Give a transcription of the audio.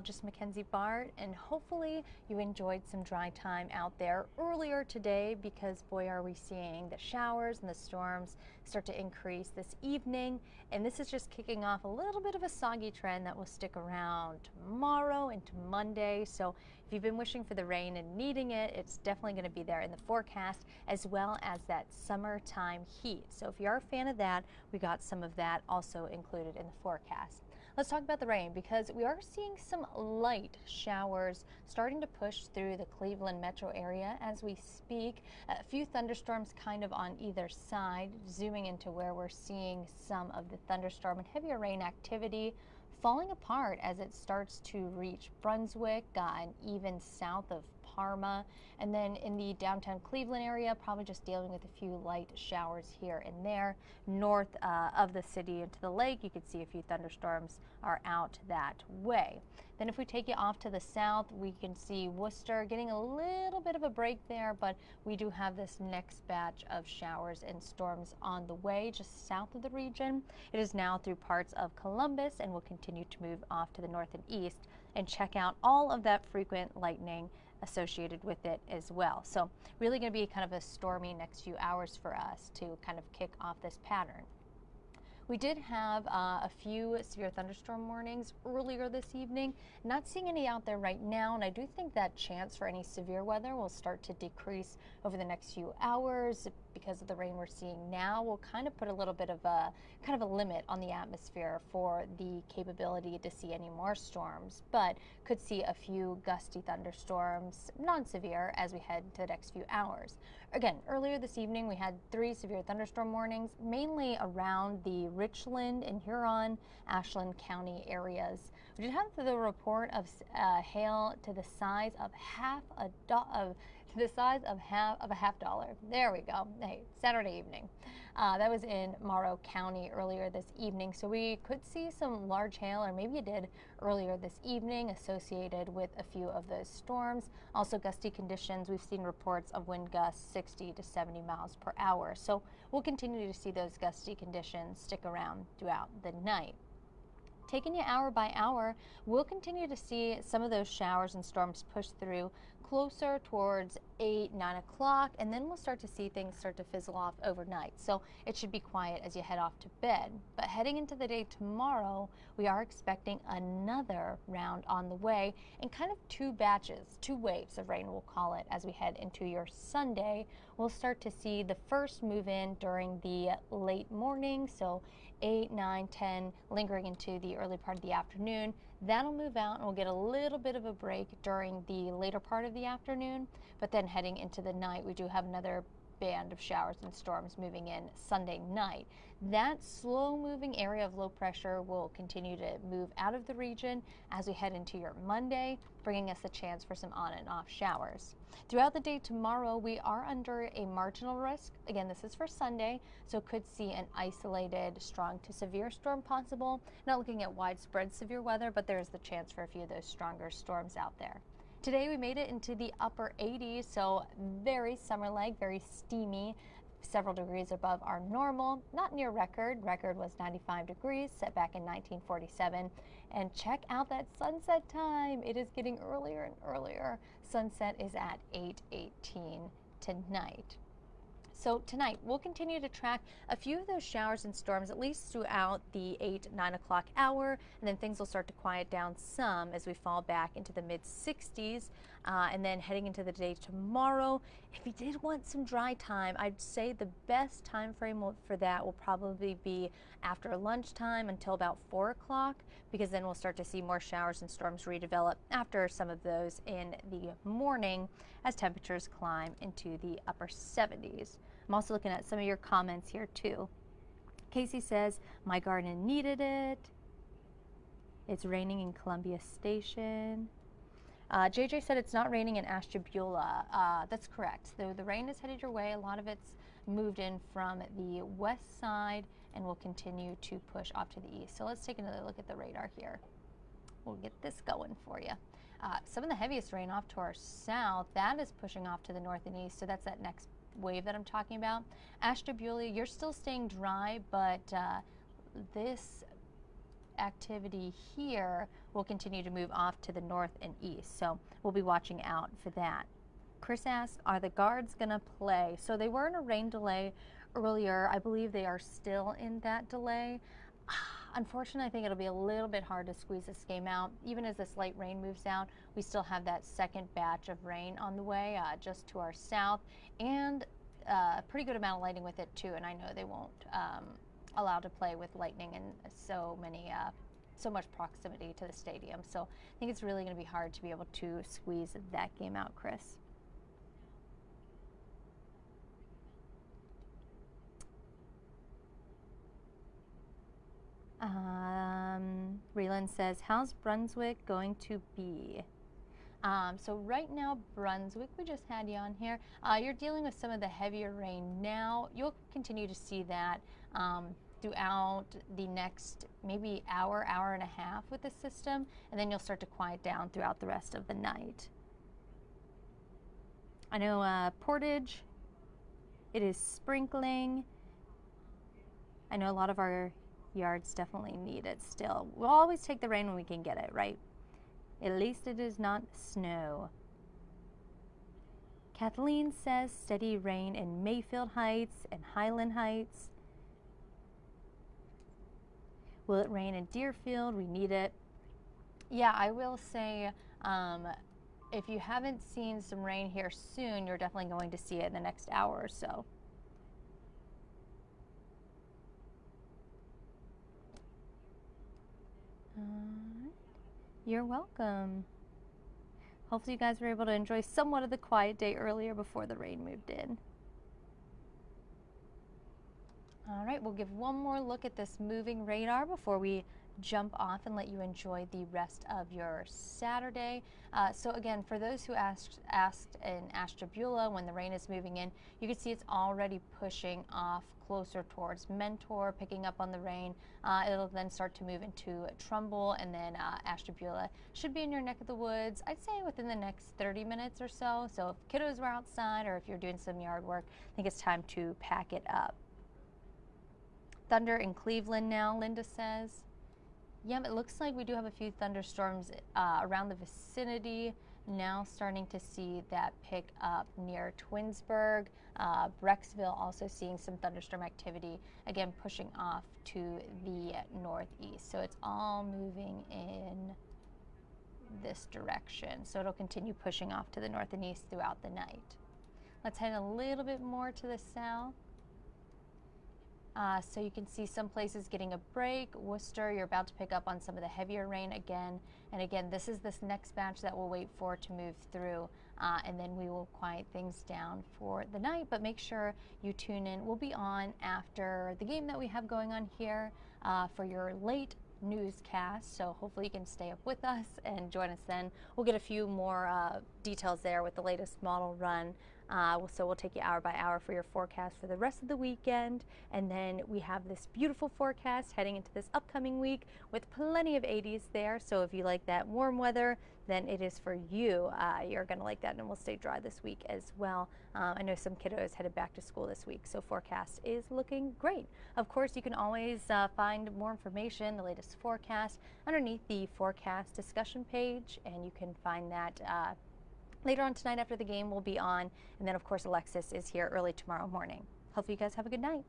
Just Mackenzie Bart, and hopefully you enjoyed some dry time out there earlier today because boy are we seeing the showers and the storms start to increase this evening, and this is just kicking off a little bit of a soggy trend that will stick around tomorrow into Monday. So if you've been wishing for the rain and needing it, it's definitely going to be there in the forecast, as well as that summertime heat. So if you're a fan of that, we got some of that also included in the forecast. Let's talk about the rain because we are seeing some light showers starting to push through the Cleveland metro area as we speak. A few thunderstorms kind of on either side. Zooming into where we're seeing some of the thunderstorm and heavier rain activity falling apart as it starts to reach Brunswick and even south of Parma. And then in the downtown Cleveland area, probably just dealing with a few light showers here and there. North of the city into the lake, you can see a few thunderstorms are out that way. Then if we take you off to the south, we can see Worcester getting a little bit of a break there, but we do have this next batch of showers and storms on the way just south of the region. It is now through parts of Columbus and will continue to move off to the north and east, and check out all of that frequent lightning associated with it as well. So really going to be kind of a stormy next few hours for us to kind of kick off this pattern. We did have a few severe thunderstorm warnings earlier this evening. Not seeing any out there right now, and I do think that chance for any severe weather will start to decrease over the next few hours because of the rain we're seeing now. Will kind of put a little bit of a limit on the atmosphere for the capability to see any more storms, but could see a few gusty thunderstorms, non-severe, as we head to the next few hours. Again, earlier this evening we had 3 severe thunderstorm warnings, mainly around the Richland and Huron, Ashland County areas. We did have the report of hail to the size of half a $50. There we go. Hey, Saturday evening. That was in Morrow County earlier this evening. So we could see some large hail, or maybe it did earlier this evening, associated with a few of those storms. Also gusty conditions. We've seen reports of wind gusts 60 to 70 miles per hour. So we'll continue to see those gusty conditions stick around throughout the night. Taking you hour by hour, we'll continue to see some of those showers and storms push through closer towards 8, 9 o'clock, and then we'll start to see things start to fizzle off overnight. So it should be quiet as you head off to bed. But heading into the day tomorrow, we are expecting another round on the way, and kind of 2 batches, 2 waves of rain, we'll call it, as we head into your Sunday. We'll start to see the first move in during the late morning, so 8, 9, 10, lingering into the early part of the afternoon. That'll move out and we'll get a little bit of a break during the later part of the afternoon, but then heading into the night, we do have another band of showers and storms moving in Sunday night. That slow moving area of low pressure will continue to move out of the region as we head into your Monday, bringing us a chance for some on and off showers. Throughout the day tomorrow, we are under a marginal risk. Again, this is for Sunday, so could see an isolated strong to severe storm possible. Not looking at widespread severe weather, but there is the chance for a few of those stronger storms out there. Today we made it into the upper 80s, so very summer-like, very steamy, several degrees above our normal, not near record. Record was 95 degrees, set back in 1947. And check out that sunset time. It is getting earlier and earlier. Sunset is at 8:18 tonight. So tonight, we'll continue to track a few of those showers and storms, at least throughout the 8, 9 o'clock hour, and then things will start to quiet down some as we fall back into the mid-60s. And then heading into the day tomorrow, if you did want some dry time, I'd say the best time frame for that will probably be after lunchtime until about 4 o'clock, because then we'll start to see more showers and storms redevelop after some of those in the morning as temperatures climb into the upper 70s. I'm also looking at some of your comments here too. Casey says, my garden needed it. It's raining in Columbia Station. JJ said it's not raining in Ashtabula. That's correct. The rain is headed your way. A lot of it's moved in from the west side and will continue to push off to the east. So let's take another look at the radar here. We'll get this going for you. Some of the heaviest rain off to our south, that is pushing off to the north and east. So that's that next wave that I'm talking about. Ashtabula, you're still staying dry, but this activity here will continue to move off to the north and east. So we'll be watching out for that. Chris asks, are the guards going to play? So they were in a rain delay earlier. I believe they are still in that delay. Unfortunately, I think it'll be a little bit hard to squeeze this game out. Even as this light rain moves out, we still have that second batch of rain on the way just to our south, and a pretty good amount of lightning with it too. And I know they won't allow to play with lightning and so much proximity to the stadium. So I think it's really going to be hard to be able to squeeze that game out, Chris. Reland says, how's Brunswick going to be? So right now, Brunswick, we just had you on here. You're dealing with some of the heavier rain now. You'll continue to see that throughout the next maybe hour and a half with the system, and then you'll start to quiet down throughout the rest of the night. I know Portage, it is sprinkling. I know a lot of our yards definitely need it still. We'll always take the rain when we can get it, right? At least it is not snow. Kathleen says steady rain in Mayfield Heights and Highland Heights. Will it rain in Deerfield? We need it. Yeah, I will say if you haven't seen some rain here soon, you're definitely going to see it in the next hour or so. You're welcome. Hopefully you guys were able to enjoy somewhat of the quiet day earlier before the rain moved in. All right, we'll give one more look at this moving radar before we jump off and let you enjoy the rest of your Saturday. So again, for those who asked in Ashtabula when the rain is moving in, you can see it's already pushing off closer towards Mentor, picking up on the rain. It'll then start to move into Trumbull, and then Ashtabula should be in your neck of the woods, I'd say within the next 30 minutes or so. So if kiddos were outside or if you're doing some yard work, I think it's time to pack it up. Thunder in Cleveland now, Linda says. Yeah, it looks like we do have a few thunderstorms around the vicinity. Now starting to see that pick up near Twinsburg. Brecksville also seeing some thunderstorm activity, again pushing off to the northeast. So it's all moving in this direction. So it'll continue pushing off to the north and east throughout the night. Let's head a little bit more to the south. So you can see some places getting a break. Worcester, you're about to pick up on some of the heavier rain again. And again, this is this next batch that we'll wait for to move through. And then we will quiet things down for the night. But make sure you tune in. We'll be on after the game that we have going on here for your late newscast. So hopefully you can stay up with us and join us then. We'll get a few more details there with the latest model run. So we'll take you hour by hour for your forecast for the rest of the weekend. And then we have this beautiful forecast heading into this upcoming week with plenty of 80s there. So if you like that warm weather, then it is for you. You're going to like that, and we'll stay dry this week as well. I know some kiddos headed back to school this week, so forecast is looking great. Of course, you can always find more information, the latest forecast, underneath the forecast discussion page, and you can find that later on tonight after the game. We'll be on, and then of course Alexis is here early tomorrow morning. Hopefully you guys have a good night.